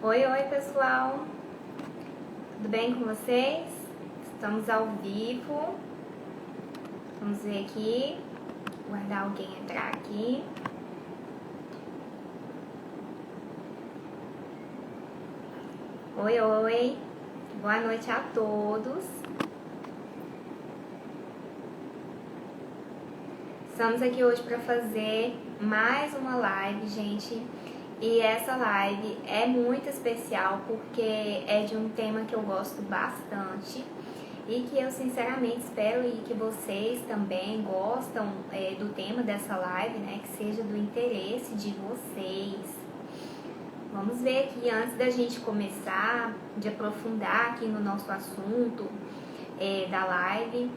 Oi, oi pessoal, tudo bem com vocês? Estamos ao vivo. Vamos ver aqui, guardar alguém entrar aqui. Oi, oi, boa noite a todos. Estamos aqui hoje para fazer mais uma live, gente. E essa live é muito especial porque é de um tema que eu gosto bastante e que eu sinceramente espero que vocês também gostam do tema dessa live, né? Que seja do interesse de vocês. Vamos ver aqui, antes da gente começar, de aprofundar aqui no nosso assunto da live,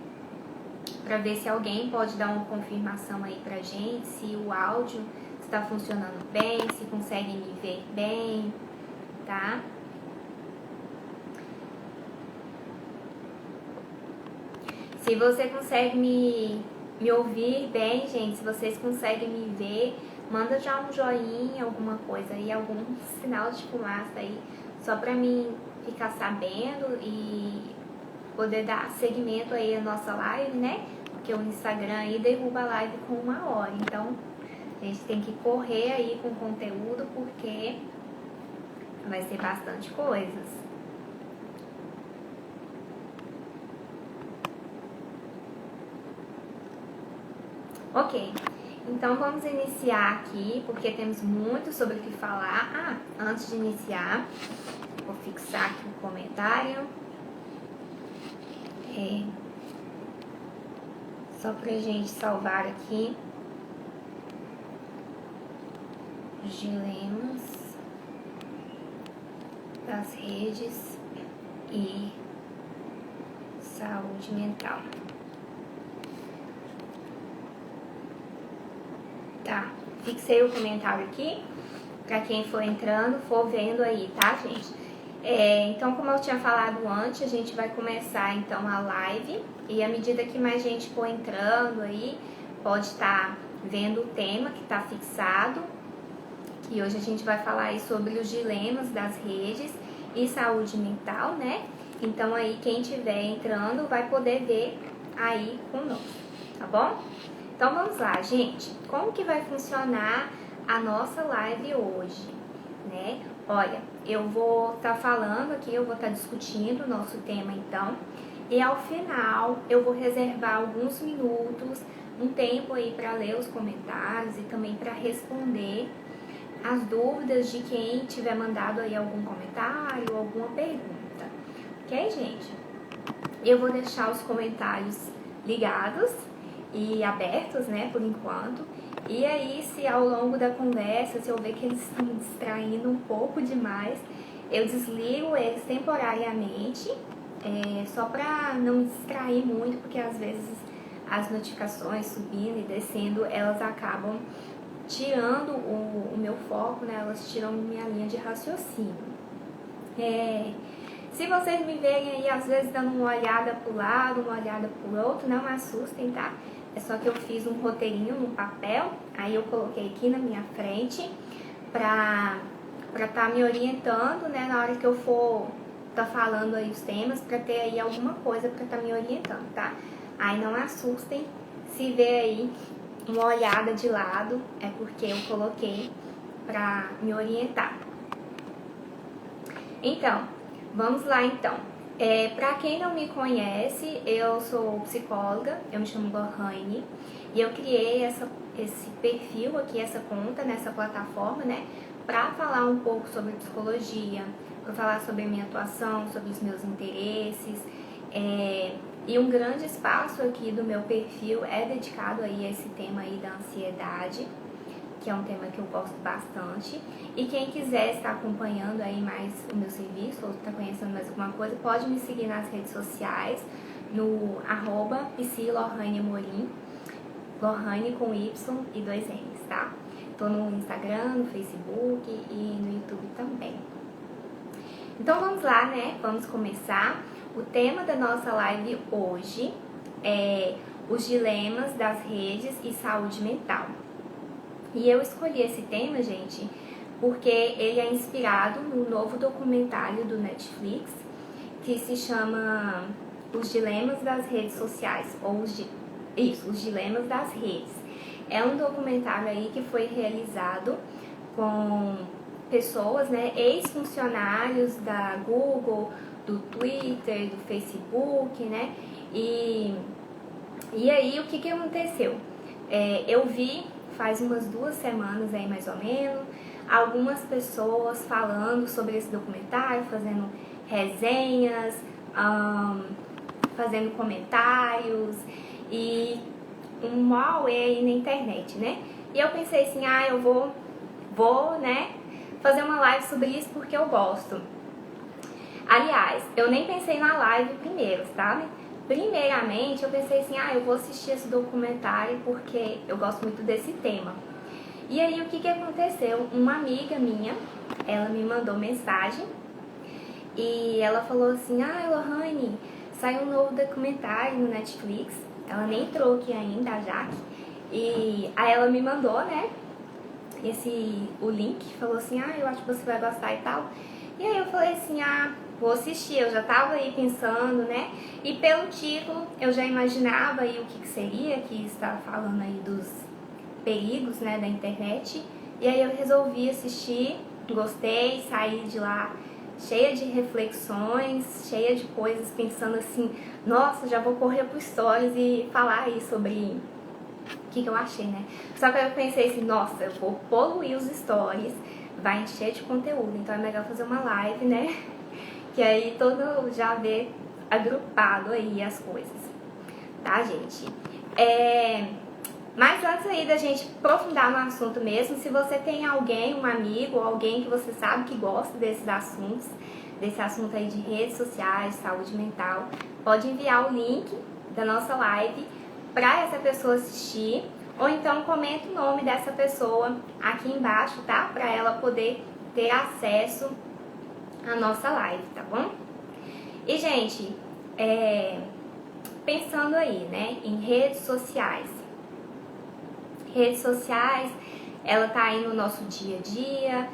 para ver se alguém pode dar uma confirmação aí pra gente, se o áudio está funcionando bem, se conseguem me ver bem, tá? Se você consegue me ouvir bem, gente, se vocês conseguem me ver, manda já um joinha, alguma coisa aí, algum sinal de fumaça aí, só pra mim ficar sabendo e poder dar seguimento aí à nossa live, né? Porque o Instagram aí derruba a live com 1 hora, então a gente tem que correr aí com o conteúdo porque vai ser bastante coisas. Ok, então vamos iniciar aqui porque temos muito sobre o que falar. Antes de iniciar, vou fixar aqui o comentário. Só pra gente salvar aqui. Os dilemas das redes e saúde mental. Tá, fixei o comentário aqui, pra quem for entrando, for vendo aí, tá, gente? Então, como eu tinha falado antes, a gente vai começar então a live e à medida que mais gente for entrando aí, pode estar vendo o tema que está fixado, que hoje a gente vai falar aí sobre os dilemas das redes e saúde mental, né? Então aí quem estiver entrando vai poder ver aí conosco, tá bom? Então vamos lá, gente. Como que vai funcionar a nossa live hoje, né? Olha, eu vou estar falando aqui, eu vou estar discutindo o nosso tema então, e ao final eu vou reservar alguns minutos, um tempo aí para ler os comentários e também para responder as dúvidas de quem tiver mandado aí algum comentário, alguma pergunta, ok, gente? Eu vou deixar os comentários ligados e abertos, né, por enquanto. E aí, se ao longo da conversa, se eu ver que eles estão me distraindo um pouco demais, eu desligo eles temporariamente, só pra não me distrair muito, porque às vezes as notificações subindo e descendo, elas acabam tirando o meu foco, né, elas tiram minha linha de raciocínio. Se vocês me verem aí, às vezes, dando uma olhada pro lado, uma olhada pro outro, não assustem, tá? É só que eu fiz um roteirinho no papel, aí eu coloquei aqui na minha frente pra tá me orientando, né, na hora que eu for tá falando aí os temas, pra ter aí alguma coisa pra tá me orientando, tá? Aí não assustem se ver aí uma olhada de lado, é porque eu coloquei pra me orientar. Então, vamos lá então. Para quem não me conhece, eu sou psicóloga, eu me chamo Lohane e eu criei esse perfil aqui, essa conta nessa plataforma, né, para falar um pouco sobre psicologia, para falar sobre a minha atuação, sobre os meus interesses. E um grande espaço aqui do meu perfil é dedicado aí a esse tema aí da ansiedade, que é um tema que eu gosto bastante. E quem quiser estar acompanhando aí mais o meu serviço, ou está conhecendo mais alguma coisa, pode me seguir nas redes sociais, no @psilohaneamorim, Lohane com Y e 2 N's, tá? Tô no Instagram, no Facebook e no YouTube também. Então vamos lá, né? Vamos começar. O tema da nossa live hoje é os dilemas das redes e saúde mental. E eu escolhi esse tema, gente, porque ele é inspirado no novo documentário do Netflix, que se chama Os Dilemas das Redes Sociais, ou Os Dilemas das Redes. É um documentário aí que foi realizado com pessoas, né, ex-funcionários da Google, do Twitter, do Facebook, né, e aí o que aconteceu? Eu vi faz umas 2 semanas aí mais ou menos, algumas pessoas falando sobre esse documentário, fazendo resenhas, fazendo comentários e um mal aí na internet, né? E eu pensei assim, eu vou, né, fazer uma live sobre isso porque eu gosto. Aliás, eu nem pensei na live primeiro, sabe? Primeiramente, eu pensei assim, eu vou assistir esse documentário porque eu gosto muito desse tema. E aí, o que aconteceu? Uma amiga minha, ela me mandou mensagem e ela falou assim, Lohane, saiu um novo documentário no Netflix. Ela nem entrou aqui ainda, a Jaque. E aí ela me mandou, né, o link, falou assim, eu acho que você vai gostar e tal. E aí eu falei assim, vou assistir, eu já tava aí pensando, né? E pelo título eu já imaginava aí o que seria, que está falando aí dos perigos, né, da internet. E aí eu resolvi assistir, gostei, saí de lá cheia de reflexões, cheia de coisas, pensando assim, nossa, já vou correr pro Stories e falar aí sobre o que eu achei, né? Só que eu pensei assim, nossa, eu vou poluir os Stories, vai encher de conteúdo, então é melhor fazer uma live, né? Que aí todo já vê agrupado aí as coisas, tá, gente? Mas antes aí da gente aprofundar no assunto mesmo, se você tem alguém, um amigo ou alguém que você sabe que gosta desses assuntos, desse assunto aí de redes sociais, saúde mental, pode enviar o link da nossa live para essa pessoa assistir, ou então comenta o nome dessa pessoa aqui embaixo, tá? Para ela poder ter acesso à nossa live, tá bom? E, gente, pensando aí, né, em redes sociais. Redes sociais, ela tá aí no nosso dia a dia,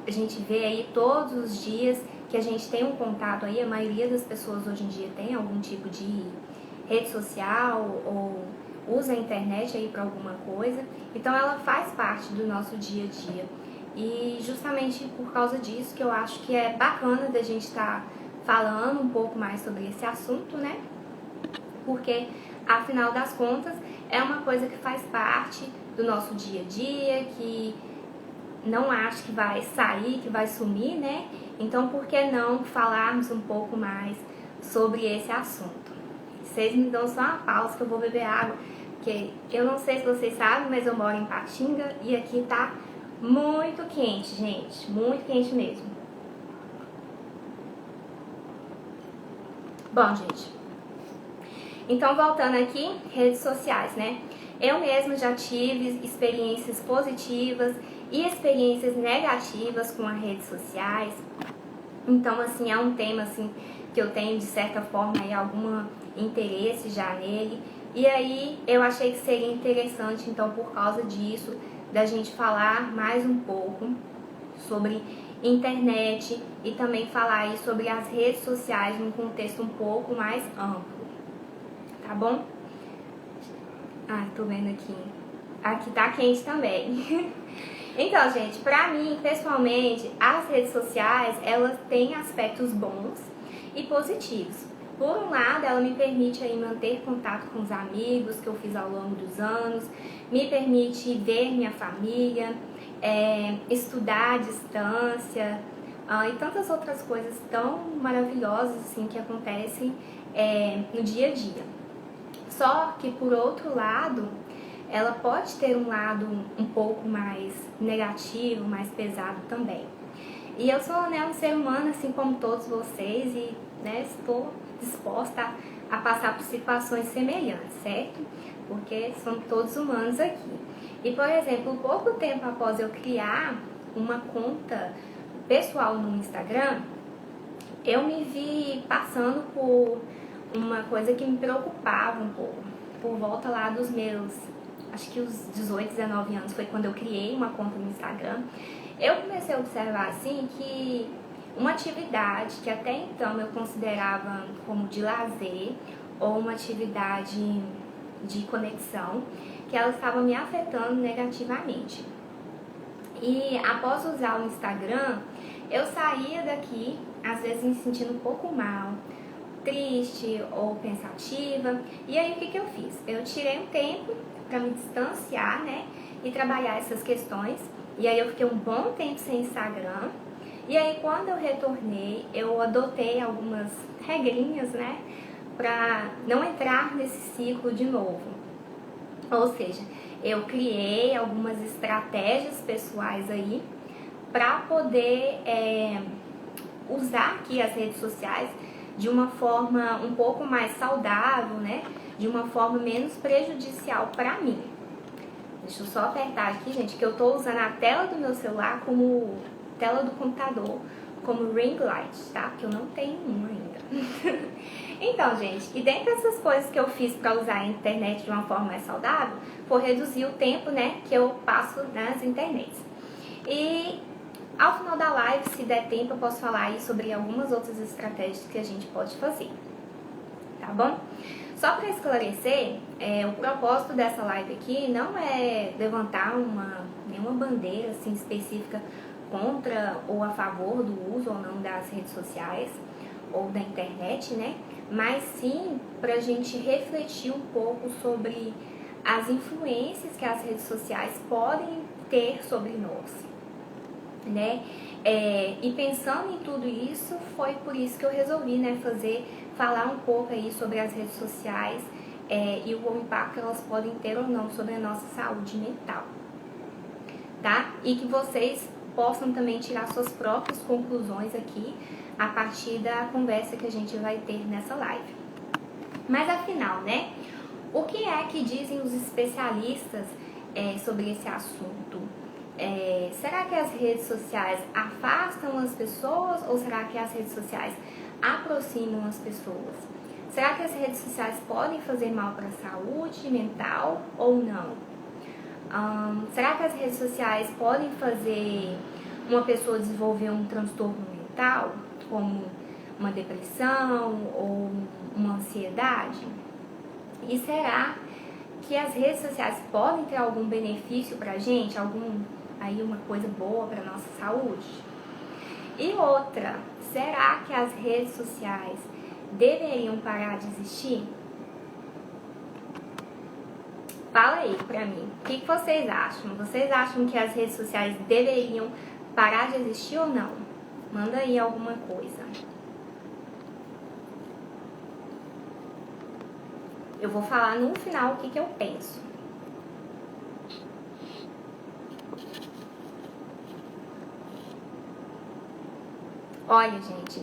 a gente vê aí todos os dias que a gente tem um contato aí, a maioria das pessoas hoje em dia tem algum tipo de rede social ou usa a internet aí para alguma coisa, então ela faz parte do nosso dia a dia. E justamente por causa disso que eu acho que é bacana da gente estar falando um pouco mais sobre esse assunto, né? Porque, afinal das contas, é uma coisa que faz parte do nosso dia a dia, que não acho que vai sair, que vai sumir, né? Então, por que não falarmos um pouco mais sobre esse assunto? Vocês me dão só uma pausa que eu vou beber água, porque eu não sei se vocês sabem, mas eu moro em Patinga e aqui tá muito quente, gente, muito quente mesmo. Bom, gente, então voltando aqui, redes sociais, né? Eu mesma já tive experiências positivas e experiências negativas com as redes sociais. Então, assim, é um tema, assim, que eu tenho, de certa forma, aí, algum interesse já nele. E aí, eu achei que seria interessante, então, por causa disso, da gente falar mais um pouco sobre internet e também falar aí sobre as redes sociais num contexto um pouco mais amplo, tá bom? Tô vendo aqui. Aqui tá quente também. Então, gente, pra mim, pessoalmente, as redes sociais, elas têm aspectos bons e positivos. Por um lado, ela me permite aí manter contato com os amigos que eu fiz ao longo dos anos, me permite ver minha família, estudar à distância e tantas outras coisas tão maravilhosas assim que acontecem no dia a dia. Só que, por outro lado, ela pode ter um lado um pouco mais negativo, mais pesado também. E eu sou, né, um ser humano, assim como todos vocês, e, né, estou disposta a passar por situações semelhantes, certo? Porque somos todos humanos aqui. E, por exemplo, pouco tempo após eu criar uma conta pessoal no Instagram, eu me vi passando por uma coisa que me preocupava um pouco, por volta lá dos meus, acho que os 18, 19 anos foi quando eu criei uma conta no Instagram. Eu comecei a observar assim que uma atividade que até então eu considerava como de lazer ou uma atividade de conexão, que ela estava me afetando negativamente. E após usar o Instagram, eu saía daqui, às vezes me sentindo um pouco mal, triste ou pensativa. E aí o que eu fiz? Eu tirei um tempo para me distanciar, né, e trabalhar essas questões. E aí eu fiquei um bom tempo sem Instagram. E aí quando eu retornei, eu adotei algumas regrinhas, né, para não entrar nesse ciclo de novo. Ou seja, eu criei algumas estratégias pessoais aí para poder usar aqui as redes sociais de uma forma um pouco mais saudável, né? De uma forma menos prejudicial para mim. Deixa eu só apertar aqui, gente, que eu tô usando a tela do meu celular como tela do computador, como ring light, tá? Porque eu não tenho uma ainda. Então, gente, e dentre essas coisas que eu fiz para usar a internet de uma forma mais saudável, foi reduzir o tempo, né, que eu passo nas internets. E ao final da live, se der tempo, eu posso falar aí sobre algumas outras estratégias que a gente pode fazer, tá bom? Só para esclarecer, o propósito dessa live aqui não é levantar nenhuma bandeira assim, específica contra ou a favor do uso ou não das redes sociais ou da internet, né? Mas sim para a gente refletir um pouco sobre as influências que as redes sociais podem ter sobre nós, né? E pensando em tudo isso, foi por isso que eu resolvi, né, falar um pouco aí sobre as redes sociais e o impacto que elas podem ter ou não sobre a nossa saúde mental, tá? E que vocês possam também tirar suas próprias conclusões aqui a partir da conversa que a gente vai ter nessa live. Mas afinal, né, o que é que dizem os especialistas sobre esse assunto? Será que as redes sociais afastam as pessoas ou será que as redes sociais aproximam as pessoas? Será que as redes sociais podem fazer mal para a saúde mental ou não? Será que as redes sociais podem fazer uma pessoa desenvolver um transtorno mental, como uma depressão ou uma ansiedade? E será que as redes sociais podem ter algum benefício para a gente, uma coisa boa para nossa saúde? E outra, será que as redes sociais deveriam parar de existir? Fala aí pra mim, o que vocês acham? Vocês acham que as redes sociais deveriam parar de existir ou não? Manda aí alguma coisa. Eu vou falar no final o que eu penso. Olha, gente,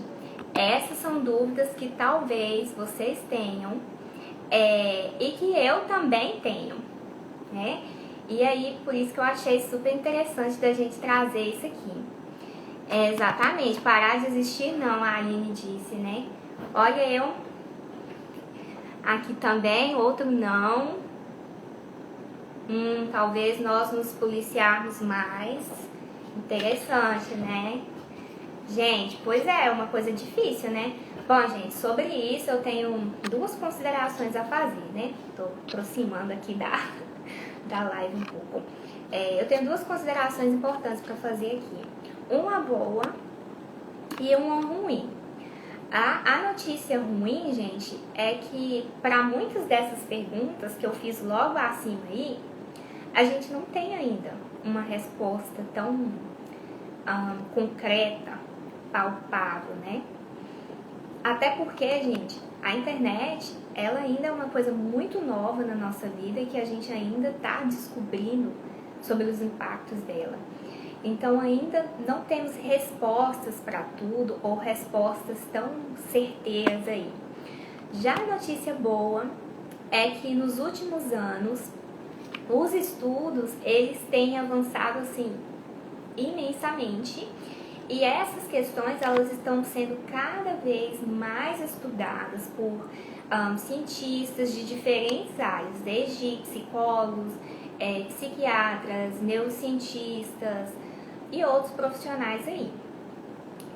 essas são dúvidas que talvez vocês tenham e que eu também tenho, né? E aí, por isso que eu achei super interessante da gente trazer isso aqui. Exatamente, parar de existir não, a Aline disse, né? Olha, eu aqui também, outro não. Talvez nós nos policiarmos mais. Interessante, né? Gente, pois é uma coisa difícil, né? Bom, gente, sobre isso eu tenho duas considerações a fazer, né? Tô aproximando aqui da live um pouco. Eu tenho duas considerações importantes para fazer aqui. Uma boa e uma ruim. A notícia ruim, gente, é que para muitas dessas perguntas que eu fiz logo acima aí, a gente não tem ainda uma resposta tão concreta, palpável, né? Até porque, gente, a internet, ela ainda é uma coisa muito nova na nossa vida e que a gente ainda está descobrindo sobre os impactos dela. Então ainda não temos respostas para tudo ou respostas tão certeiras aí. Já a notícia boa é que nos últimos anos os estudos eles têm avançado assim imensamente e essas questões elas estão sendo cada vez mais estudadas por cientistas de diferentes áreas, desde psicólogos, psiquiatras, neurocientistas e outros profissionais aí.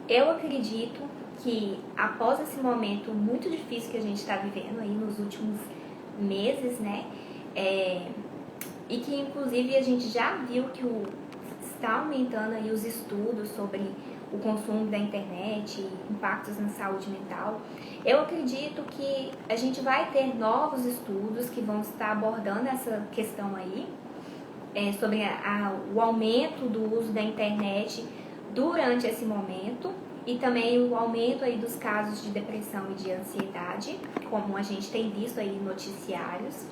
Eu acredito que após esse momento muito difícil que a gente está vivendo aí nos últimos meses, né? E que inclusive a gente já viu que está aumentando aí os estudos sobre o consumo da internet, impactos na saúde mental. Eu acredito que a gente vai ter novos estudos que vão estar abordando essa questão aí, sobre o aumento do uso da internet durante esse momento e também o aumento aí dos casos de depressão e de ansiedade, como a gente tem visto aí em noticiários.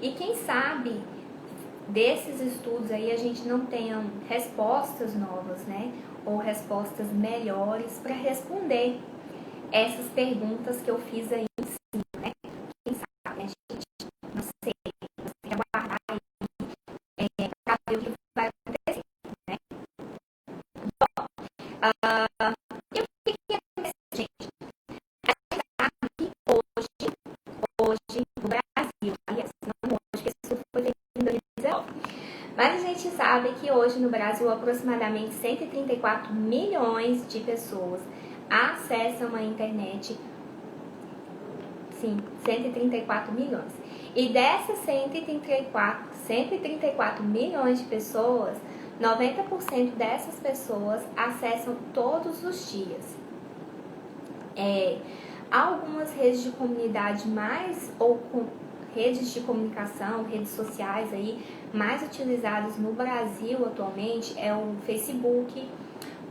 E quem sabe desses estudos aí a gente não tenha respostas novas, né? Ou respostas melhores para responder essas perguntas que eu fiz aí em cima, né? Quem sabe a gente, não sei, tem que aguardar aí para ver o que vai acontecer, né? Bom, e o que acontece, gente? A gente sabe que hoje no Brasil, aliás, não hoje, que isso foi em 2019, mas a gente sabe que hoje no Brasil aproximadamente 134 milhões de pessoas acessam a internet. Sim, 134 milhões. E dessas 134 milhões de pessoas, 90% dessas pessoas acessam todos os dias. Há algumas redes de comunidade ou redes de comunicação, redes sociais aí mais utilizadas no Brasil atualmente é o Facebook,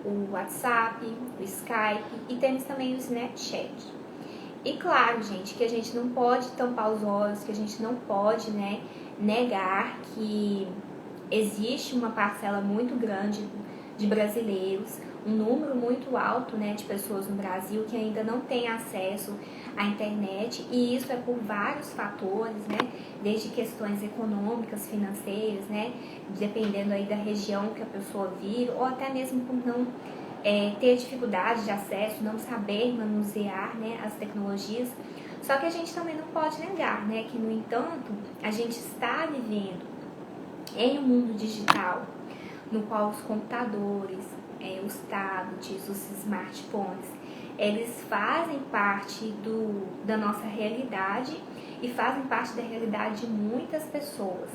o WhatsApp, o Skype e temos também o Snapchat. E claro, gente, que a gente não pode tampar os olhos, que a gente não pode, né, negar que existe uma parcela muito grande de brasileiros, um número muito alto, né, de pessoas no Brasil que ainda não tem acesso à internet, e isso é por vários fatores, né, desde questões econômicas, financeiras, né, dependendo aí da região que a pessoa vive, ou até mesmo por não ter dificuldade de acesso, não saber manusear, né, as tecnologias. Só que a gente também não pode negar, né, que no entanto a gente está vivendo em um mundo digital no qual os computadores, os tablets, os smartphones, eles fazem parte da nossa realidade e fazem parte da realidade de muitas pessoas.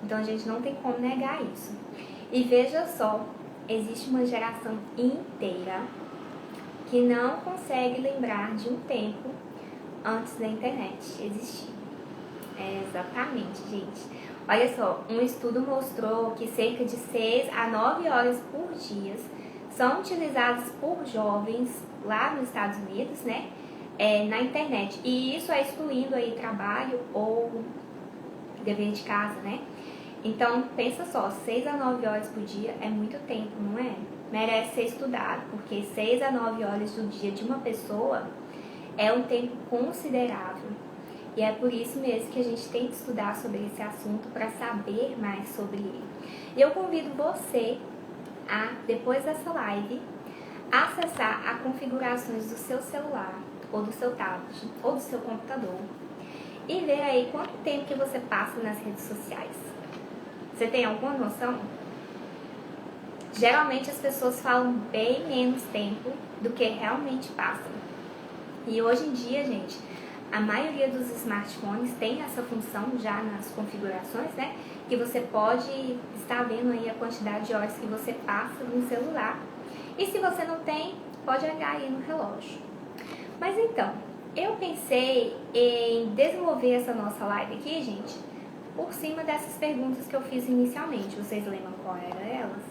Então a gente não tem como negar isso. E veja só, existe uma geração inteira que não consegue lembrar de um tempo antes da internet existir. Exatamente, gente. Olha só, um estudo mostrou que cerca de 6 a 9 horas por dia são utilizadas por jovens lá nos Estados Unidos, né, na internet. E isso é excluindo aí trabalho ou dever de casa, né? Então, pensa só, 6 a 9 horas por dia é muito tempo, não é? Merece ser estudado, porque 6 a 9 horas do dia de uma pessoa é um tempo considerável. E é por isso mesmo que a gente tem que estudar sobre esse assunto para saber mais sobre ele. E eu convido você a, depois dessa live, acessar as configurações do seu celular, ou do seu tablet, ou do seu computador, e ver aí quanto tempo que você passa nas redes sociais. Você tem alguma noção? Geralmente as pessoas falam bem menos tempo do que realmente passam. E hoje em dia, gente, a maioria dos smartphones tem essa função já nas configurações, né? Que você pode estar vendo aí a quantidade de horas que você passa no celular. E se você não tem, pode olhar aí no relógio. Mas então, eu pensei em desenvolver essa nossa live aqui, gente, por cima dessas perguntas que eu fiz inicialmente. Vocês lembram qual eram elas?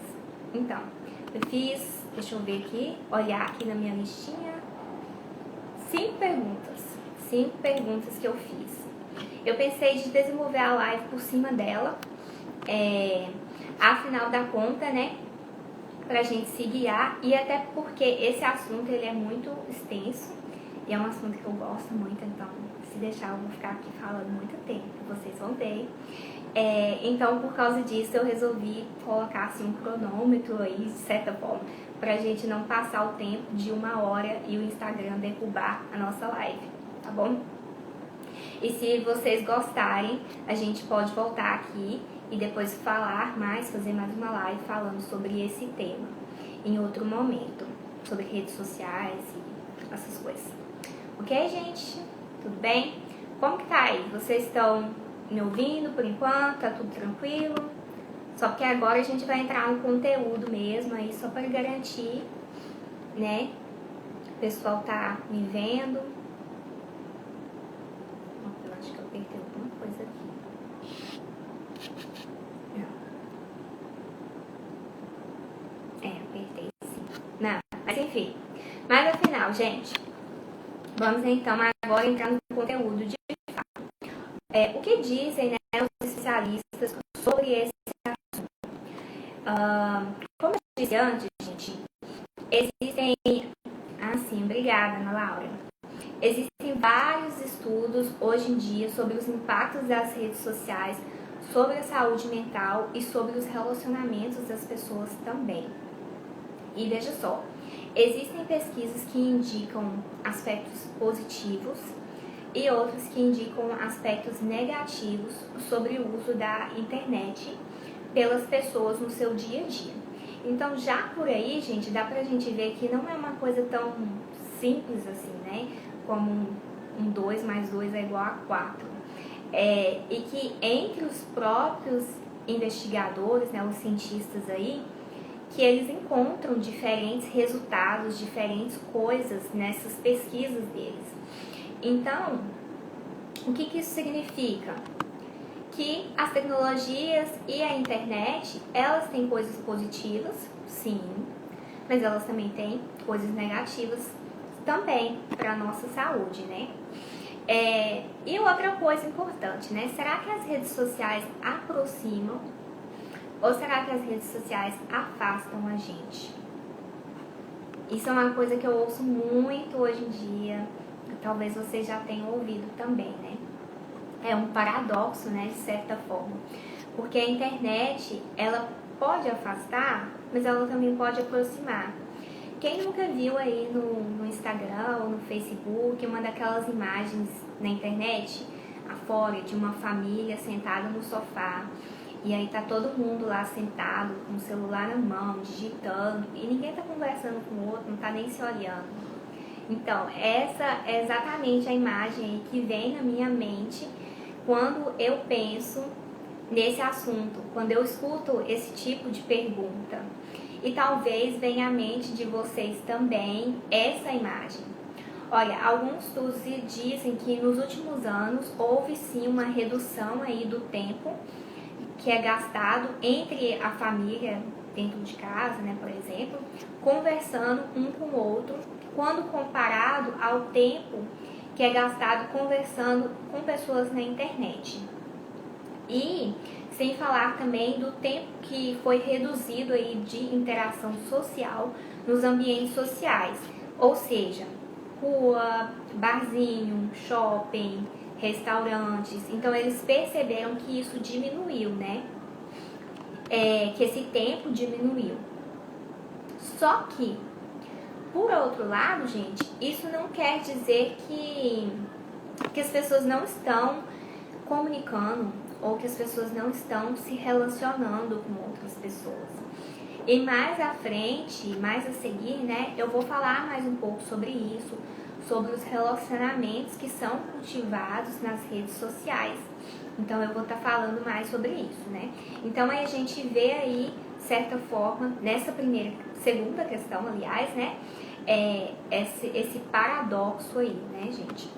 Então, eu fiz, deixa eu ver aqui, olhar aqui na minha listinha, 5 perguntas que eu fiz. Eu pensei de desenvolver a live por cima dela, afinal da conta, né, pra gente se guiar, e até porque esse assunto ele é muito extenso e é um assunto que eu gosto muito, então se deixar eu vou ficar aqui falando muito tempo, vocês vão ver. Então, por causa disso, eu resolvi colocar assim, um cronômetro aí, de certa forma, pra gente não passar o tempo de 1 hora e o Instagram derrubar a nossa live, tá bom? E se vocês gostarem, a gente pode voltar aqui e depois falar mais, fazer mais uma live falando sobre esse tema em outro momento, sobre redes sociais e essas coisas. Ok, gente? Tudo bem? Como que tá aí? Vocês estão me ouvindo por enquanto? Tá tudo tranquilo? Só porque agora a gente vai entrar no conteúdo mesmo aí, só para garantir, né? O pessoal tá me vendo. Eu acho que eu apertei alguma coisa aqui. Apertei sim. Não, mas enfim. Mas afinal, gente, vamos então agora entrar no conteúdo de fato. O que dizem, né, os especialistas sobre esse assunto? Como eu disse antes, gente, existem... Ah, sim, obrigada, Ana Laura. Existem vários estudos hoje em dia sobre os impactos das redes sociais, sobre a saúde mental e sobre os relacionamentos das pessoas também. E veja só, existem pesquisas que indicam aspectos positivos e outras que indicam aspectos negativos sobre o uso da internet pelas pessoas no seu dia a dia. Então, já por aí, gente, dá pra gente ver que não é uma coisa tão simples assim, né? Como um 2 mais 2 é igual a 4. E que entre os próprios investigadores, né, os cientistas aí, que eles encontram diferentes resultados, diferentes coisas nessas pesquisas deles. Então, o que isso significa? Que as tecnologias e a internet, elas têm coisas positivas, sim, mas elas também têm coisas negativas também para a nossa saúde, né? E outra coisa importante, né? Será que as redes sociais aproximam ou será que as redes sociais afastam a gente? Isso é uma coisa que eu ouço muito hoje em dia, talvez vocês já tenham ouvido também, né? É um paradoxo, né, de certa forma, porque a internet, ela pode afastar, mas ela também pode aproximar. Quem nunca viu aí no Instagram ou no Facebook uma daquelas imagens na internet, afora, de uma família sentada no sofá, e aí tá todo mundo lá sentado com o celular na mão, digitando, e ninguém tá conversando com o outro, não tá nem se olhando. Então, essa é exatamente a imagem aí que vem na minha mente quando eu penso nesse assunto, quando eu escuto esse tipo de pergunta. E talvez venha à mente de vocês também essa imagem. Olha, alguns estudos dizem que nos últimos anos houve sim uma redução aí do tempo que é gastado entre a família dentro de casa, né, por exemplo, conversando um com o outro, quando comparado ao tempo que é gastado conversando com pessoas na internet. E sem falar também do tempo que foi reduzido aí de interação social nos ambientes sociais, ou seja, rua, barzinho, shopping, restaurantes. Então eles perceberam que isso diminuiu, né? Que esse tempo diminuiu. Só que, por outro lado, gente, isso não quer dizer que as pessoas não estão comunicando ou que as pessoas não estão se relacionando com outras pessoas. E mais à frente, mais a seguir, né, eu vou falar mais um pouco sobre isso, sobre os relacionamentos que são cultivados nas redes sociais. Então eu vou estar falando mais sobre isso, né? Então aí a gente vê aí, certa forma, nessa segunda questão, aliás, né, esse paradoxo aí, né, gente?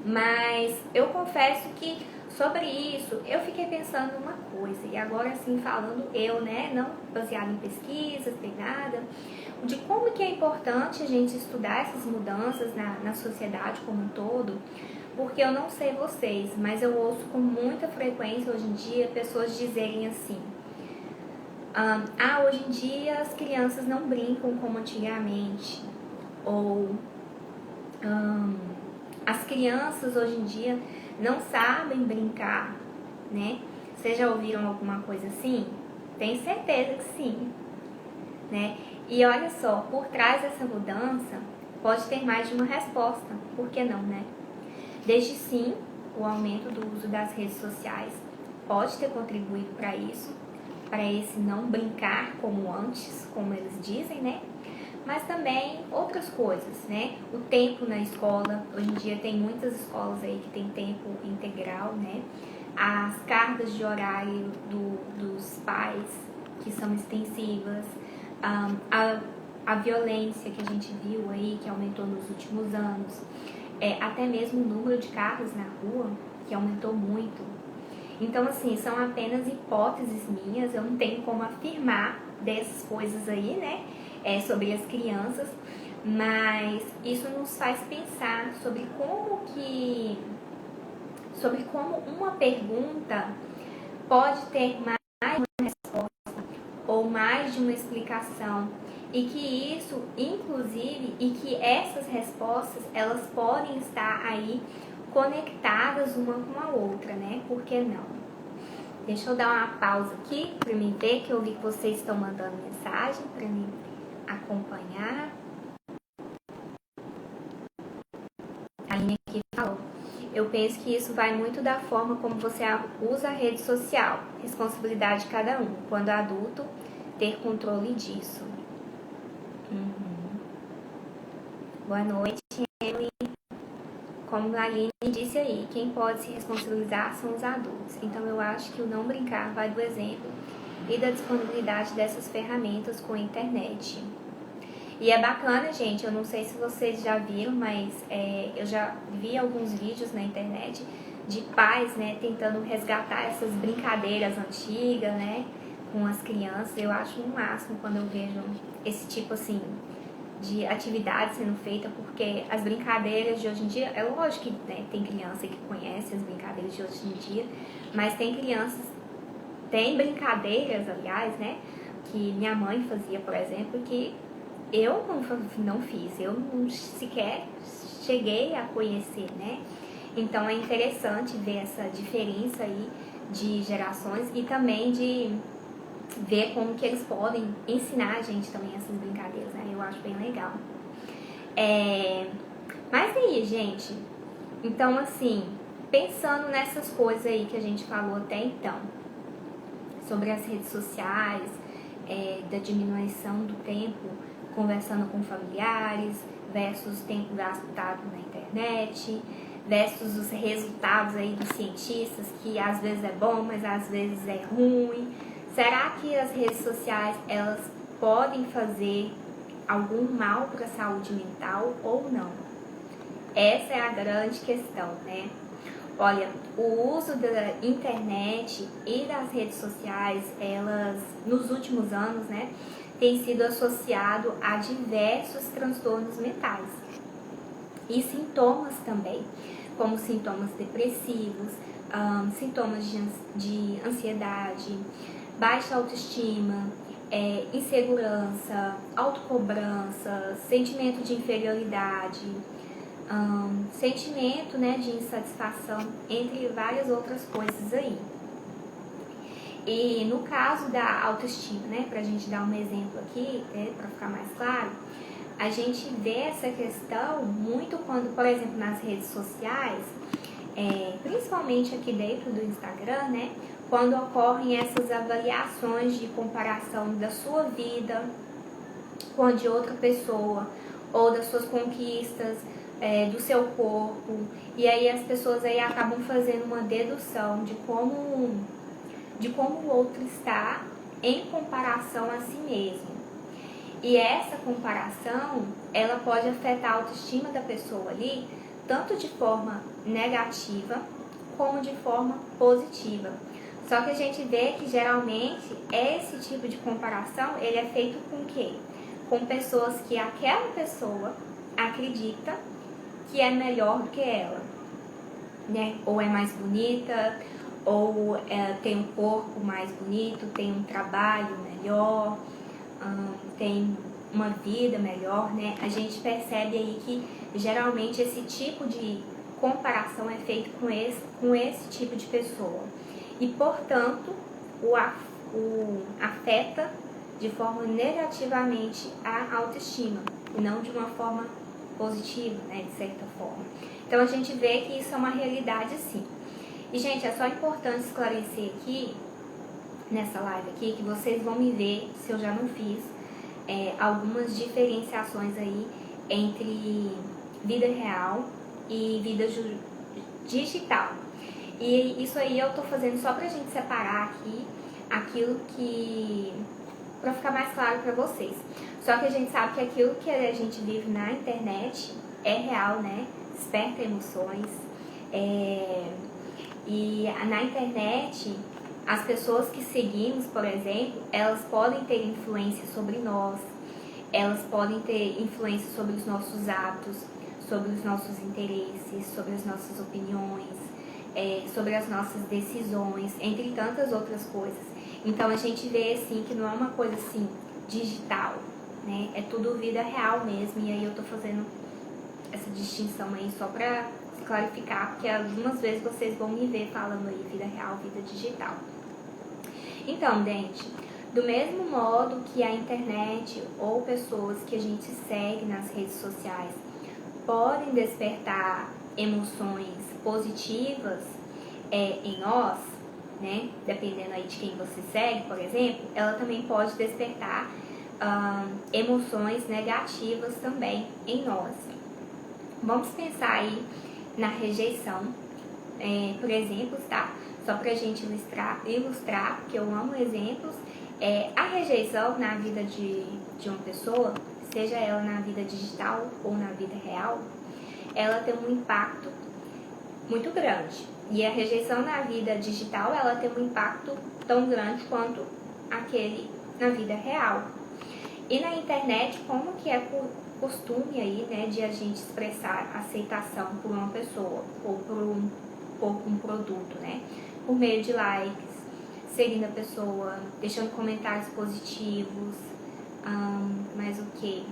Mas eu confesso que sobre isso eu fiquei pensando uma coisa, e agora assim falando eu, né, não baseado em pesquisas, nem nada, de como que é importante a gente estudar essas mudanças na sociedade como um todo, porque eu não sei vocês, mas eu ouço com muita frequência hoje em dia pessoas dizerem assim: hoje em dia as crianças não brincam como antigamente, ou as crianças hoje em dia não sabem brincar, né? Vocês já ouviram alguma coisa assim? Tenho certeza que sim, né? E olha só, por trás dessa mudança pode ter mais de uma resposta, por que não, né? Desde sim o aumento do uso das redes sociais pode ter contribuído para isso, para esse não brincar como antes, como eles dizem, né? Mas também outras coisas, né? O tempo na escola, hoje em dia tem muitas escolas aí que tem tempo integral, né? As cargas de horário dos pais, que são extensivas, a violência que a gente viu aí, que aumentou nos últimos anos, até mesmo o número de carros na rua, que aumentou muito. Então, assim, são apenas hipóteses minhas, eu não tenho como afirmar dessas coisas aí, né, sobre as crianças, mas isso nos faz pensar sobre como uma pergunta pode ter mais de uma resposta ou mais de uma explicação, e que isso, inclusive, e que essas respostas, elas podem estar aí conectadas uma com a outra, né? Por que não? Deixa eu dar uma pausa aqui para mim ver, que eu vi que vocês estão mandando mensagem para mim acompanhar. A linha aqui falou: eu penso que isso vai muito da forma como você usa a rede social, responsabilidade de cada um, quando adulto, ter controle disso. Boa noite, Emily. Como a Aline disse aí, quem pode se responsabilizar são os adultos. Então eu acho que o não brincar vai do exemplo e da disponibilidade dessas ferramentas com a internet. E é bacana, gente, eu não sei se vocês já viram, mas eu já vi alguns vídeos na internet de pais, né, tentando resgatar essas brincadeiras antigas, né, com as crianças. Eu acho o máximo quando eu vejo esse tipo, assim, de atividade sendo feita, porque as brincadeiras de hoje em dia, é lógico que, né, tem criança que conhece as brincadeiras de hoje em dia, mas tem brincadeiras, aliás, né, que minha mãe fazia, por exemplo, que eu não fiz, eu não sequer cheguei a conhecer, né? Então é interessante ver essa diferença aí de gerações e também de ver como que eles podem ensinar a gente também essas brincadeiras, né? Eu acho bem legal. Mas aí, gente, então assim, pensando nessas coisas aí que a gente falou até então, sobre as redes sociais, da diminuição do tempo conversando com familiares, versus tempo gastado na internet, versus os resultados aí dos cientistas, que às vezes é bom, mas às vezes é ruim. Será que as redes sociais, elas podem fazer algum mal para a saúde mental ou não? Essa é a grande questão, né? Olha, o uso da internet e das redes sociais, elas, nos últimos anos, né, tem sido associado a diversos transtornos mentais e sintomas também, como sintomas depressivos, sintomas de ansiedade, baixa autoestima, insegurança, autocobrança, sentimento de inferioridade, sentimento, né, de insatisfação, entre várias outras coisas aí. E no caso da autoestima, né, pra gente dar um exemplo aqui, para ficar mais claro, a gente vê essa questão muito quando, por exemplo, nas redes sociais, principalmente aqui dentro do Instagram, né, quando ocorrem essas avaliações de comparação da sua vida com a de outra pessoa, ou das suas conquistas, do seu corpo, e aí as pessoas aí acabam fazendo uma dedução de como o outro está em comparação a si mesmo. E essa comparação, ela pode afetar a autoestima da pessoa ali, tanto de forma negativa, como de forma positiva. Só que a gente vê que geralmente esse tipo de comparação, ele é feito com o quê? Com pessoas que aquela pessoa acredita que é melhor do que ela, né? Ou é mais bonita, ou tem um corpo mais bonito, tem um trabalho melhor, tem uma vida melhor, né? A gente percebe aí que geralmente esse tipo de comparação é feito com esse tipo de pessoa. E, portanto, o afeta de forma negativamente a autoestima, e não de uma forma positivo, né, de certa forma. Então a gente vê que isso é uma realidade sim. E gente, é só importante esclarecer aqui, nessa live aqui, que vocês vão me ver, se eu já não fiz, algumas diferenciações aí entre vida real e vida digital. E isso aí eu tô fazendo só pra gente separar aqui aquilo que... pra ficar mais claro pra vocês. Só que a gente sabe que aquilo que a gente vive na internet é real, né? Desperta emoções. E na internet, as pessoas que seguimos, por exemplo, elas podem ter influência sobre nós, elas podem ter influência sobre os nossos atos, sobre os nossos interesses, sobre as nossas opiniões, sobre as nossas decisões, entre tantas outras coisas. Então a gente vê assim que não é uma coisa assim digital, né? É tudo vida real mesmo. E aí eu tô fazendo essa distinção aí só pra clarificar, porque algumas vezes vocês vão me ver falando aí vida real, vida digital. Então, gente, do mesmo modo que a internet ou pessoas que a gente segue nas redes sociais podem despertar emoções positivas em nós, né? Dependendo aí de quem você segue, por exemplo, ela também pode despertar emoções negativas também em nós. Vamos pensar aí na rejeição, por exemplo, tá? Só pra gente ilustrar, porque eu amo exemplos. A rejeição na vida de uma pessoa, seja ela na vida digital ou na vida real, ela tem um impacto muito grande. E a rejeição na vida digital, ela tem um impacto tão grande quanto aquele na vida real. E na internet, como que é costume aí, né, de a gente expressar aceitação por uma pessoa ou por um produto, né? Por meio de likes, seguindo a pessoa, deixando comentários positivos, mais o que?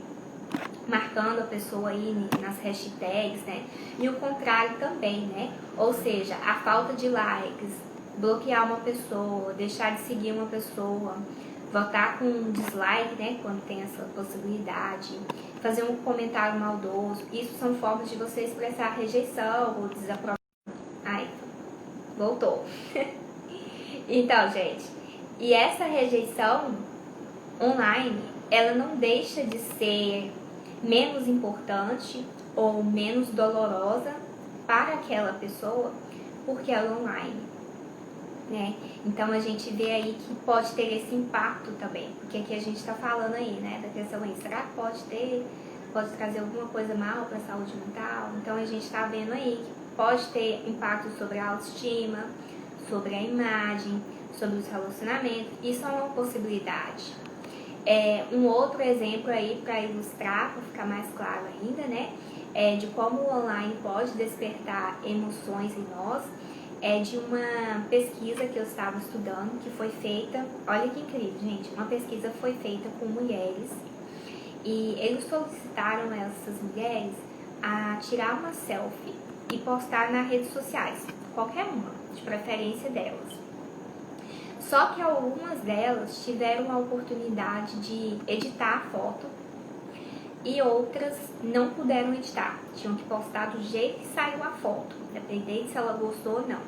Marcando a pessoa aí nas hashtags, né? E o contrário também, né? Ou seja, a falta de likes, bloquear uma pessoa, deixar de seguir uma pessoa, votar com dislike, né? Quando tem essa possibilidade, fazer um comentário maldoso. Isso são formas de você expressar rejeição ou desaprovação. Ai, voltou. Então, gente, e essa rejeição online, ela não deixa de ser menos importante ou menos dolorosa para aquela pessoa porque ela é online, né? Então a gente vê aí que pode ter esse impacto também, porque aqui a gente está falando aí, né, da questão aí, será que pode trazer alguma coisa mal para a saúde mental? Então a gente está vendo aí que pode ter impacto sobre a autoestima, sobre a imagem, sobre os relacionamentos. Isso é uma possibilidade. Um outro exemplo aí para ilustrar, para ficar mais claro ainda, né, de como o online pode despertar emoções em nós, de uma pesquisa que eu estava estudando, que foi feita, olha que incrível, gente, uma pesquisa foi feita com mulheres e eles solicitaram essas mulheres a tirar uma selfie e postar nas redes sociais, qualquer uma, de preferência delas. Só que algumas delas tiveram a oportunidade de editar a foto e outras não puderam editar. Tinham que postar do jeito que saiu a foto, independente se ela gostou ou não.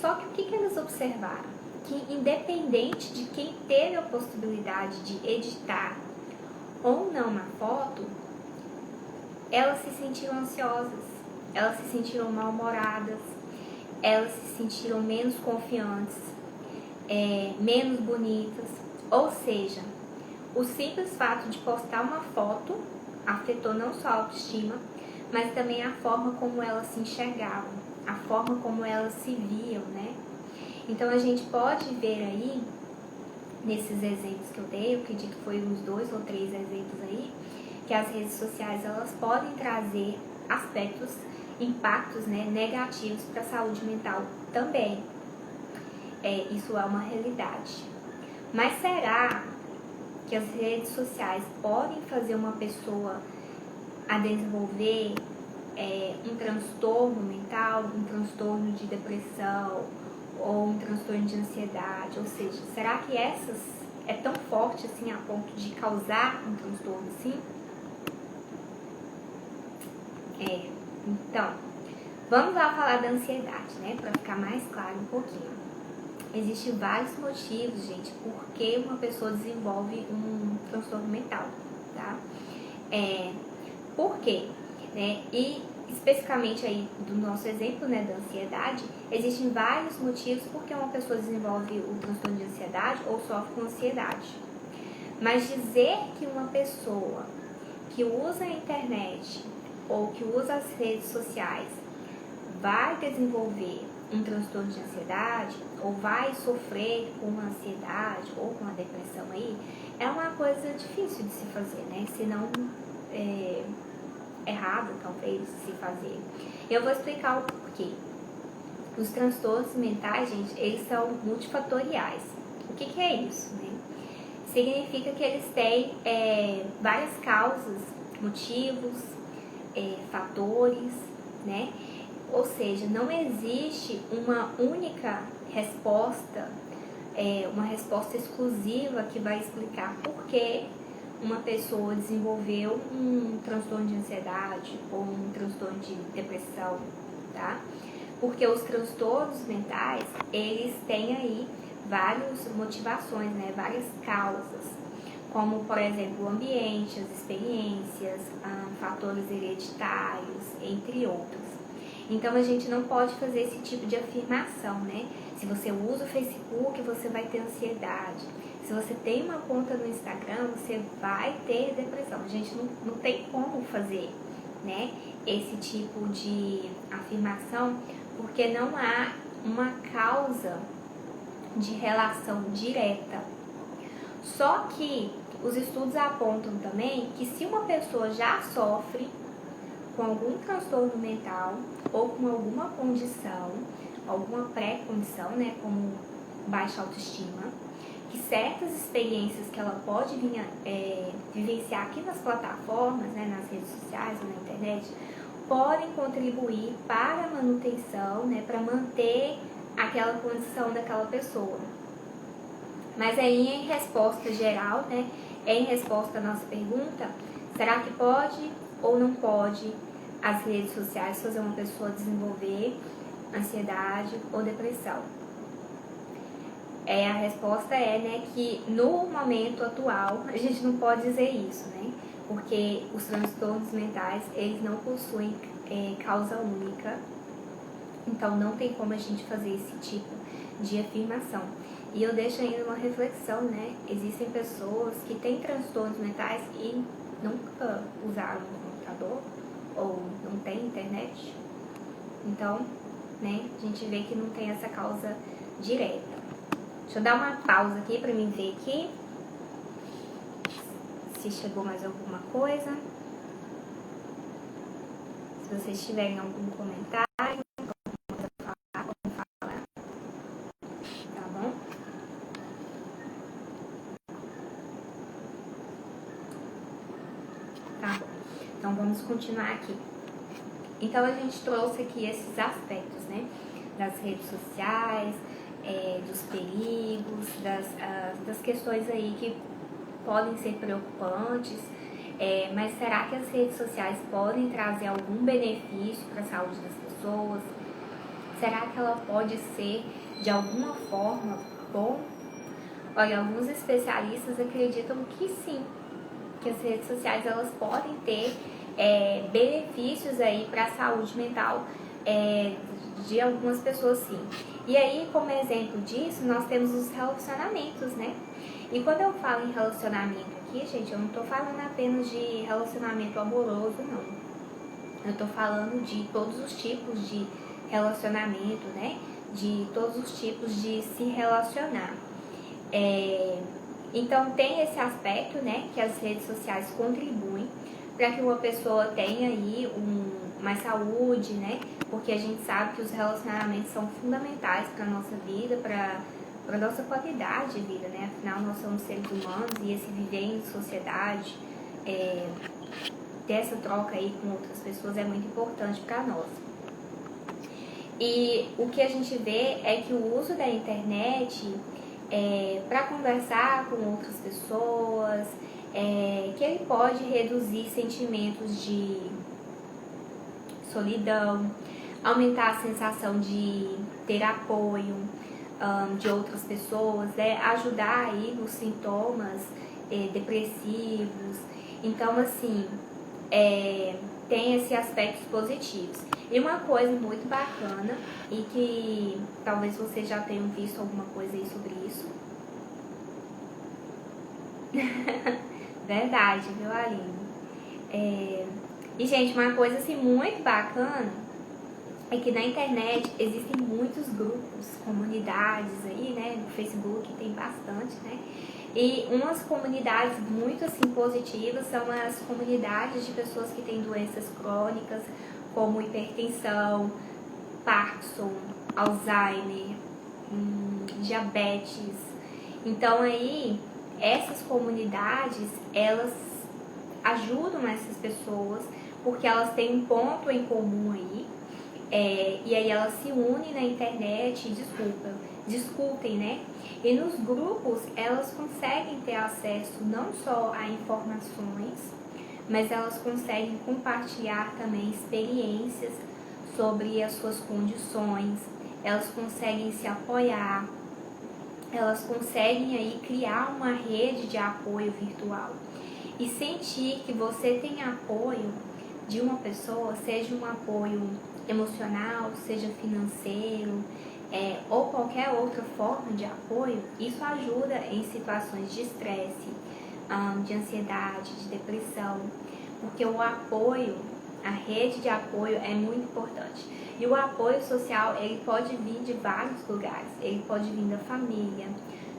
Só que o que eles observaram? Que independente de quem teve a possibilidade de editar ou não na foto, elas se sentiram ansiosas, elas se sentiram mal-humoradas, elas se sentiram menos confiantes, menos bonitas. Ou seja, o simples fato de postar uma foto afetou não só a autoestima, mas também a forma como elas se enxergavam, a forma como elas se viam, né? Então a gente pode ver aí, nesses exemplos que eu dei, eu acredito que foi uns 2 ou 3 exemplos aí, que as redes sociais elas podem trazer aspectos, impactos, né, negativos para a saúde mental também. Isso é uma realidade. Mas será que as redes sociais podem fazer uma pessoa a desenvolver um transtorno mental, um transtorno de depressão ou um transtorno de ansiedade? Ou seja, será que essas é tão forte assim a ponto de causar um transtorno assim? Então, vamos lá falar da ansiedade, né? Para ficar mais claro um pouquinho. Existem vários motivos, gente, por que uma pessoa desenvolve um transtorno mental, tá? Por quê? Né? E especificamente aí do nosso exemplo, né, da ansiedade, existem vários motivos por que uma pessoa desenvolve o transtorno de ansiedade ou sofre com ansiedade. Mas dizer que uma pessoa que usa a internet ou que usa as redes sociais vai desenvolver um transtorno de ansiedade ou vai sofrer com uma ansiedade ou com uma depressão aí, é uma coisa difícil de se fazer, né? Se não errado, talvez, de se fazer. Eu vou explicar o porquê. Os transtornos mentais, gente, eles são multifatoriais. O que é isso, né? Significa que eles têm várias causas, motivos, fatores, né? Ou seja, não existe uma única resposta, uma resposta exclusiva que vai explicar por que uma pessoa desenvolveu um transtorno de ansiedade ou um transtorno de depressão, tá? Porque os transtornos mentais, eles têm aí várias motivações, né? Várias causas, como, por exemplo, o ambiente, as experiências, fatores hereditários, entre outros. Então, a gente não pode fazer esse tipo de afirmação, né? Se você usa o Facebook, você vai ter ansiedade. Se você tem uma conta no Instagram, você vai ter depressão. A gente não tem como fazer, né, esse tipo de afirmação, porque não há uma causa de relação direta. Só que os estudos apontam também que se uma pessoa já sofre com algum transtorno mental ou com alguma condição, alguma pré-condição, né, como baixa autoestima, que certas experiências que ela pode vir vivenciar aqui nas plataformas, né, nas redes sociais ou na internet, podem contribuir para a manutenção, né, para manter aquela condição daquela pessoa. Mas aí, em resposta geral, né, em resposta à nossa pergunta, será que pode ou não pode as redes sociais fazer uma pessoa desenvolver ansiedade ou depressão? A resposta né, que no momento atual a gente não pode dizer isso, né? Porque os transtornos mentais, eles não possuem causa única, então não tem como a gente fazer esse tipo de afirmação. E eu deixo ainda uma reflexão, né? Existem pessoas que têm transtornos mentais e nunca usaram um computador ou não tem internet. Então, né, a gente vê que não tem essa causa direta. Deixa eu dar uma pausa aqui para mim ver aqui se chegou mais alguma coisa. Se vocês tiverem algum comentário, vamos falar. Tá bom? Tá bom. Então vamos continuar aqui. Então a gente trouxe aqui esses aspectos, né? Das redes sociais, dos perigos, das questões aí que podem ser preocupantes, mas será que as redes sociais podem trazer algum benefício para a saúde das pessoas? Será que ela pode ser de alguma forma bom? Olha, alguns especialistas acreditam que sim, que as redes sociais elas podem ter benefícios aí para a saúde mental de algumas pessoas, sim. E aí, como exemplo disso, nós temos os relacionamentos, né? E quando eu falo em relacionamento aqui, gente, eu não tô falando apenas de relacionamento amoroso, não. Eu tô falando de todos os tipos de relacionamento, né? De todos os tipos de se relacionar. Então, tem esse aspecto, né? Que as redes sociais contribuem para que uma pessoa tenha aí mais saúde, né? Porque a gente sabe que os relacionamentos são fundamentais para a nossa vida, para a nossa qualidade de vida, né? Afinal, nós somos seres humanos e esse viver em sociedade, ter essa troca aí com outras pessoas é muito importante para nós. E o que a gente vê é que o uso da internet para conversar com outras pessoas, que ele pode reduzir sentimentos de solidão, aumentar a sensação de ter apoio de outras pessoas, né? Ajudar aí nos sintomas depressivos. Então, assim, tem esses aspectos positivos. E uma coisa muito bacana, e que talvez vocês já tenham visto alguma coisa aí sobre isso. Verdade, viu, Aline? E, gente, uma coisa assim muito bacana é que na internet existem muitos grupos, comunidades aí, né? No Facebook tem bastante, né? E umas comunidades muito assim positivas são as comunidades de pessoas que têm doenças crônicas, como hipertensão, Parkinson, Alzheimer, diabetes. Então aí, essas comunidades, elas ajudam essas pessoas porque elas têm um ponto em comum aí. E aí elas se unem na internet e discutem, né? E nos grupos elas conseguem ter acesso não só a informações, mas elas conseguem compartilhar também experiências sobre as suas condições, elas conseguem se apoiar, elas conseguem aí criar uma rede de apoio virtual e sentir que você tem apoio de uma pessoa, seja um apoio emocional, seja financeiro, ou qualquer outra forma de apoio. Isso ajuda em situações de estresse, de ansiedade, de depressão, porque o apoio, a rede de apoio é muito importante. E o apoio social, ele pode vir de vários lugares. Ele pode vir da família,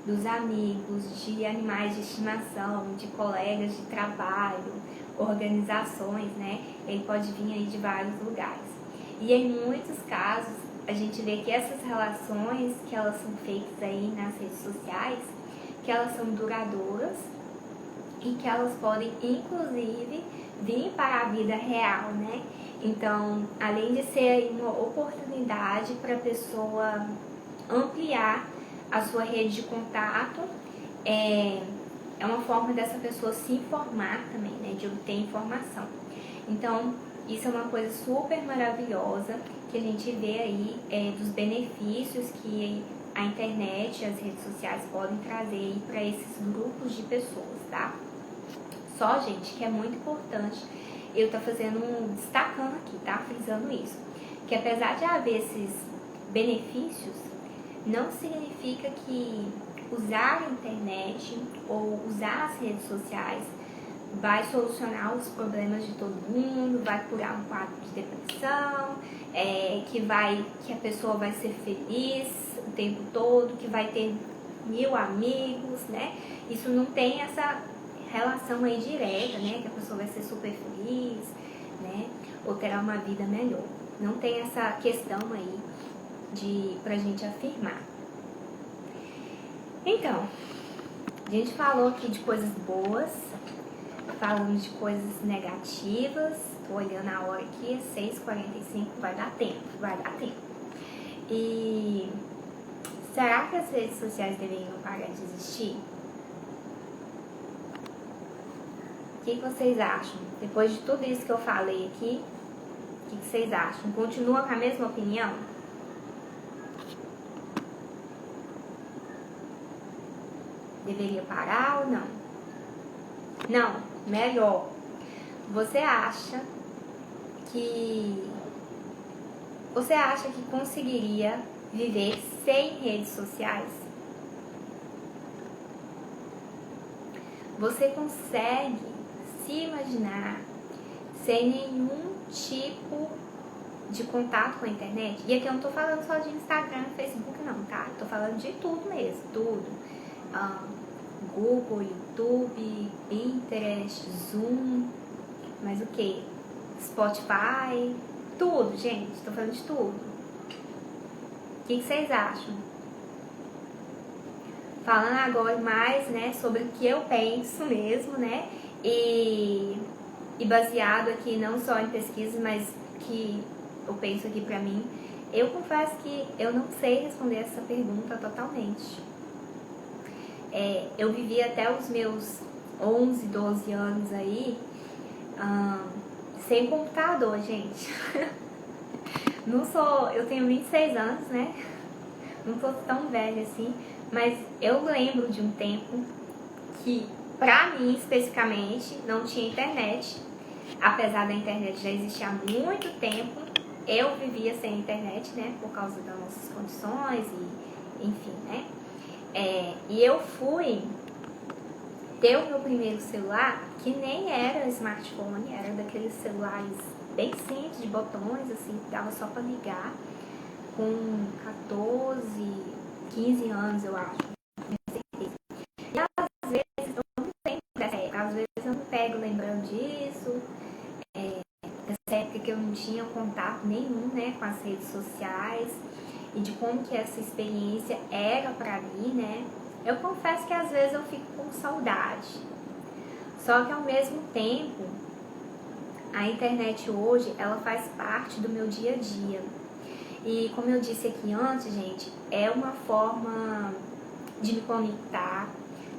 dos amigos, de animais de estimação, de colegas de trabalho, organizações, né? Ele pode vir aí de vários lugares. E em muitos casos, a gente vê que essas relações que elas são feitas aí nas redes sociais, que elas são duradouras e que elas podem, inclusive, vir para a vida real, né? Então, além de ser uma oportunidade para a pessoa ampliar a sua rede de contato, é uma forma dessa pessoa se informar também, né? De obter informação. Então, isso é uma coisa super maravilhosa que a gente vê aí dos benefícios que a internet e as redes sociais podem trazer para esses grupos de pessoas, tá? Só, gente, que é muito importante eu estar destacando aqui, tá? Frisando isso. Que apesar de haver esses benefícios, não significa que usar a internet ou usar as redes sociais vai solucionar os problemas de todo mundo, vai curar um quadro de depressão, que a pessoa vai ser feliz o tempo todo, que vai ter 1000 amigos, né? Isso não tem essa relação aí direta, né? Que a pessoa vai ser super feliz, né? Ou terá uma vida melhor. Não tem essa questão aí pra gente afirmar. Então, a gente falou aqui de coisas boas, falamos de coisas negativas. Tô olhando a hora aqui, 6h45, vai dar tempo. E será que as redes sociais deveriam parar de existir? O que vocês acham? Depois de tudo isso que eu falei aqui, o que vocês acham? Continua com a mesma opinião? Deveria parar ou não? Não, melhor. Você acha que conseguiria viver sem redes sociais? Você consegue se imaginar sem nenhum tipo de contato com a internet? E aqui eu não tô falando só de Instagram, Facebook não, tá? Eu tô falando de tudo mesmo, tudo. Google, YouTube, Pinterest, Zoom, mas o que? Spotify, tudo, gente, tô falando de tudo. O que vocês acham? Falando agora mais, né, sobre o que eu penso mesmo, né, e baseado aqui não só em pesquisas, mas que eu penso aqui pra mim, eu confesso que eu não sei responder essa pergunta totalmente. Eu vivi até os meus 11, 12 anos aí, sem computador, gente. Não sou, eu tenho 26 anos, né? Não sou tão velha assim, mas eu lembro de um tempo que, pra mim especificamente, não tinha internet. Apesar da internet já existir há muito tempo, eu vivia sem internet, né? Por causa das nossas condições e enfim, né? E eu fui ter o meu primeiro celular, que nem era smartphone, era daqueles celulares bem simples, de botões, assim, que dava só pra ligar, com 14, 15 anos, eu acho. E às vezes eu não lembro dessa época, às vezes eu não pego lembrando disso, dessa época que eu não tinha contato nenhum, né, com as redes sociais e de como que essa experiência era pra mim, né. Eu confesso que às vezes eu fico com saudade, só que ao mesmo tempo, a internet hoje, ela faz parte do meu dia a dia. E como eu disse aqui antes, gente, é uma forma de me conectar,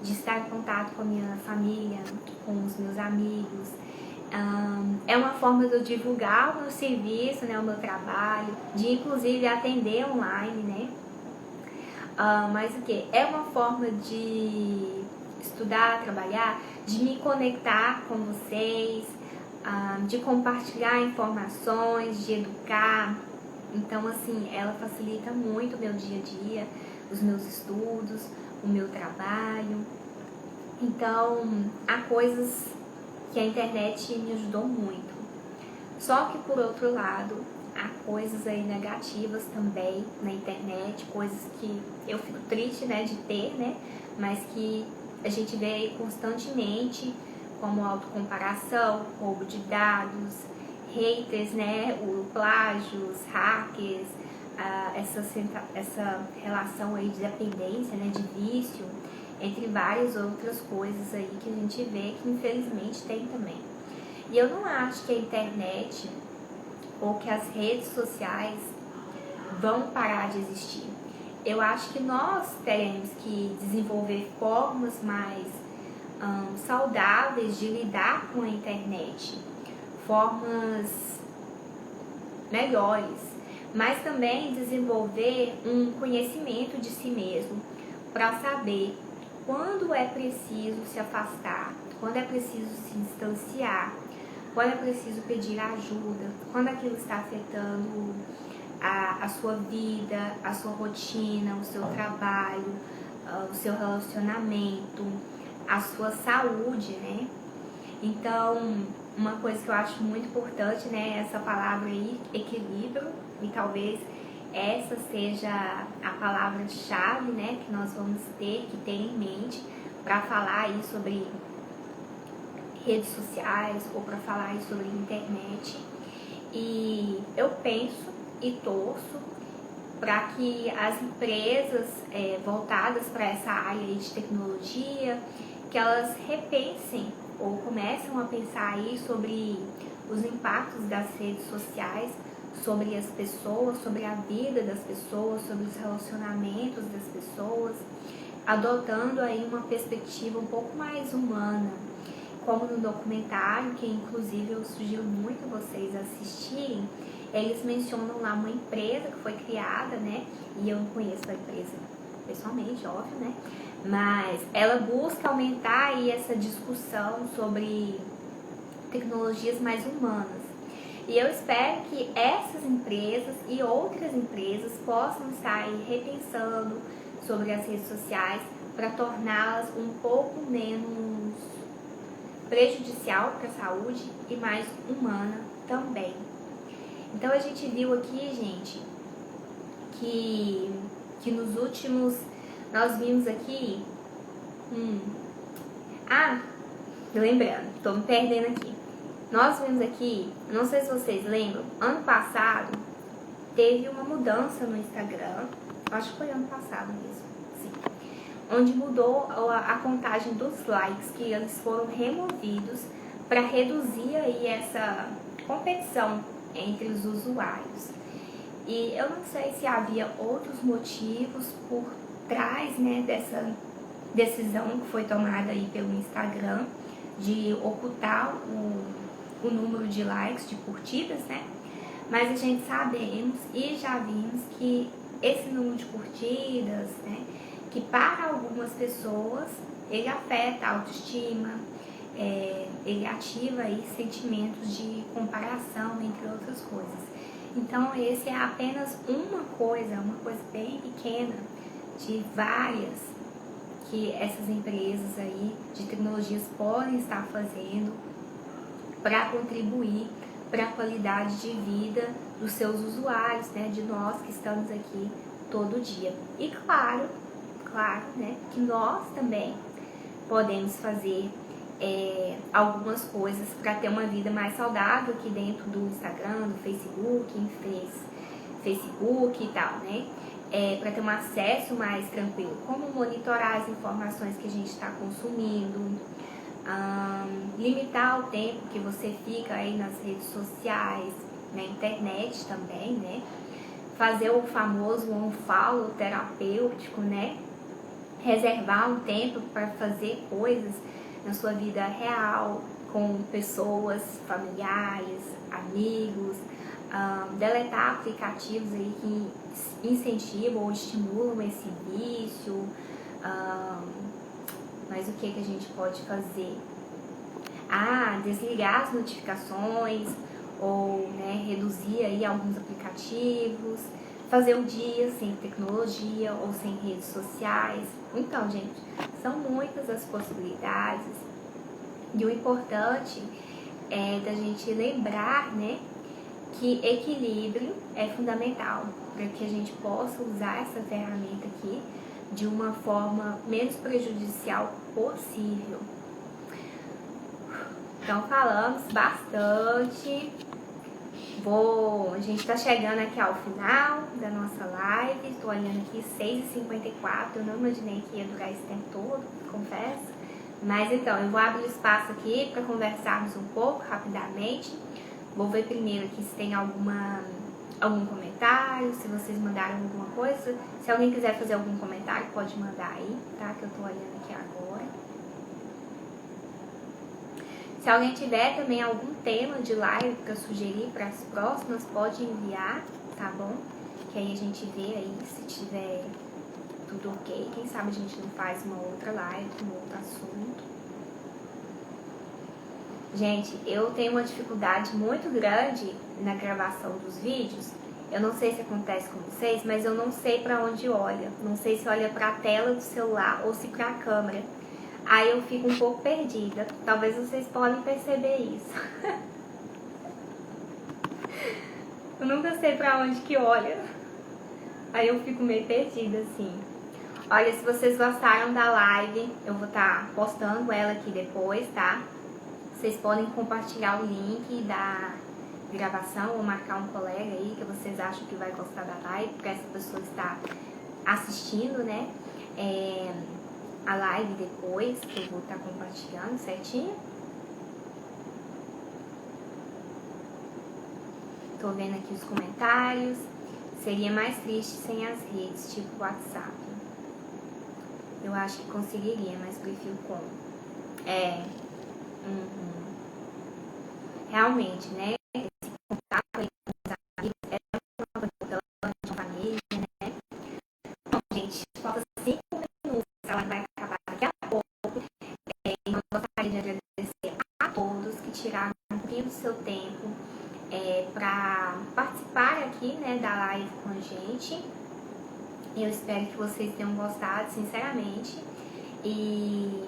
de estar em contato com a minha família, com os meus amigos. É uma forma de eu divulgar o meu serviço, né, o meu trabalho, de inclusive atender online, né? Mas o que? É uma forma de estudar, trabalhar, de me conectar com vocês, de compartilhar informações, de educar. Então, assim, ela facilita muito o meu dia a dia, os meus estudos, o meu trabalho. Então, há coisas que a internet me ajudou muito. Só que, por outro lado, há coisas aí negativas também na internet, coisas que eu fico triste, né, de ter, né, mas que a gente vê aí constantemente, como autocomparação, roubo de dados, haters, né, o plágios, hackers, essa relação aí de dependência, né, de vício, entre várias outras coisas aí que a gente vê que infelizmente tem também. E eu não acho que a internet ou que as redes sociais vão parar de existir. Eu acho que nós teremos que desenvolver formas mais saudáveis de lidar com a internet, formas melhores, mas também desenvolver um conhecimento de si mesmo para saber quando é preciso se afastar, quando é preciso se distanciar, quando é preciso pedir ajuda, quando aquilo está afetando a sua vida, a sua rotina, o seu trabalho, o seu relacionamento, a sua saúde, né? Então, uma coisa que eu acho muito importante, né, é essa palavra aí, equilíbrio, e talvez essa seja a palavra-chave, né, que nós vamos ter que ter em mente para falar aí sobre redes sociais ou para falar aí sobre internet. E eu penso e torço para que as empresas voltadas para essa área aí de tecnologia, que elas repensem ou começam a pensar aí sobre os impactos das redes sociais, sobre as pessoas, sobre a vida das pessoas, sobre os relacionamentos das pessoas, adotando aí uma perspectiva um pouco mais humana, como no documentário, que inclusive eu sugiro muito vocês assistirem. Eles mencionam lá uma empresa que foi criada, né? E eu não conheço a empresa pessoalmente, óbvio, né? Mas ela busca aumentar aí essa discussão sobre tecnologias mais humanas. E eu espero que essas empresas e outras empresas possam estar aí repensando sobre as redes sociais para torná-las um pouco menos prejudicial para a saúde e mais humana também. Então a gente viu aqui, gente, que nos últimos, nós vimos aqui, lembrando, tô me perdendo aqui. Nós vimos aqui, não sei se vocês lembram, ano passado teve uma mudança no Instagram, acho que foi ano passado mesmo, sim, onde mudou a contagem dos likes, que eles foram removidos para reduzir aí essa competição entre os usuários. E eu não sei se havia outros motivos por trás, né, dessa decisão que foi tomada aí pelo Instagram de ocultar o número de likes, de curtidas, né? Mas a gente sabemos e já vimos que esse número de curtidas, né, que para algumas pessoas ele afeta a autoestima, ele ativa aí sentimentos de comparação, entre outras coisas. Então esse é apenas uma coisa bem pequena de várias que essas empresas aí de tecnologias podem estar fazendo para contribuir para a qualidade de vida dos seus usuários, né, de nós que estamos aqui todo dia. E claro, né, que nós também podemos fazer algumas coisas para ter uma vida mais saudável aqui dentro do Instagram, do Facebook, Facebook e tal, né? Para ter um acesso mais tranquilo, como monitorar as informações que a gente está consumindo, limitar o tempo que você fica aí nas redes sociais, na internet também, né? Fazer o famoso unfollow terapêutico, né? Reservar um tempo para fazer coisas na sua vida real, com pessoas, familiares, amigos, deletar aplicativos aí que incentivam ou estimulam esse vício. Mas o que a gente pode fazer? Desligar as notificações ou, né, reduzir aí alguns aplicativos, fazer um dia sem tecnologia ou sem redes sociais. Então, gente, são muitas as possibilidades e o importante é da gente lembrar, né, que equilíbrio é fundamental para que a gente possa usar essa ferramenta aqui de uma forma menos prejudicial possível. Então falamos bastante. A gente está chegando aqui ao final da nossa live. Estou olhando aqui 6h54. Eu não imaginei que ia durar esse tempo todo, confesso. Mas então, eu vou abrir espaço aqui para conversarmos um pouco rapidamente. Vou ver primeiro aqui se tem algum comentário, se vocês mandaram alguma coisa. Se alguém quiser fazer algum comentário, pode mandar aí, tá? Que eu tô olhando aqui agora. Se alguém tiver também algum tema de live para sugerir para as próximas, pode enviar, tá bom? Que aí a gente vê aí se tiver tudo ok. Quem sabe a gente não faz uma outra live com outro assunto. Gente, eu tenho uma dificuldade muito grande na gravação dos vídeos. Eu não sei se acontece com vocês, mas eu não sei para onde olha. Não sei se olha para a tela do celular ou se para a câmera. Aí eu fico um pouco perdida. Talvez vocês possam perceber isso. Eu nunca sei para onde que olha. Aí eu fico meio perdida assim. Olha, se vocês gostaram da live, eu vou estar postando ela aqui depois, tá? Vocês podem compartilhar o link da gravação ou marcar um colega aí que vocês acham que vai gostar da live, para essa pessoa estar assistindo, né? A live depois, que eu vou estar compartilhando certinho. Tô vendo aqui os comentários. Seria mais triste sem as redes, tipo WhatsApp. Eu acho que conseguiria, mas prefiro com. Realmente, né? Esse contato aí com os amigos é uma coisa importante, com a família, né? Bom, gente, falta 5 minutos, ela vai acabar daqui a pouco. Eu gostaria de agradecer a todos que tiraram um pouquinho do seu tempo para participar aqui, né, da live com a gente. Eu espero que vocês tenham gostado, sinceramente. E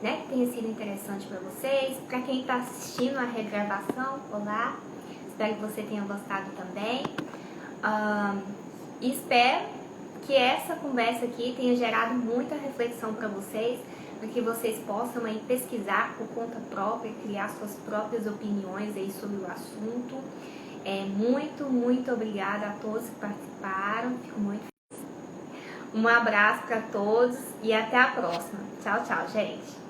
né, que tenha sido interessante para vocês. Para quem está assistindo a regravação, olá, espero que você tenha gostado também. E espero que essa conversa aqui tenha gerado muita reflexão para vocês, para que vocês possam aí pesquisar por conta própria, criar suas próprias opiniões aí sobre o assunto. Muito obrigada a todos que participaram, fico muito feliz. Um abraço para todos e até a próxima. Tchau, gente.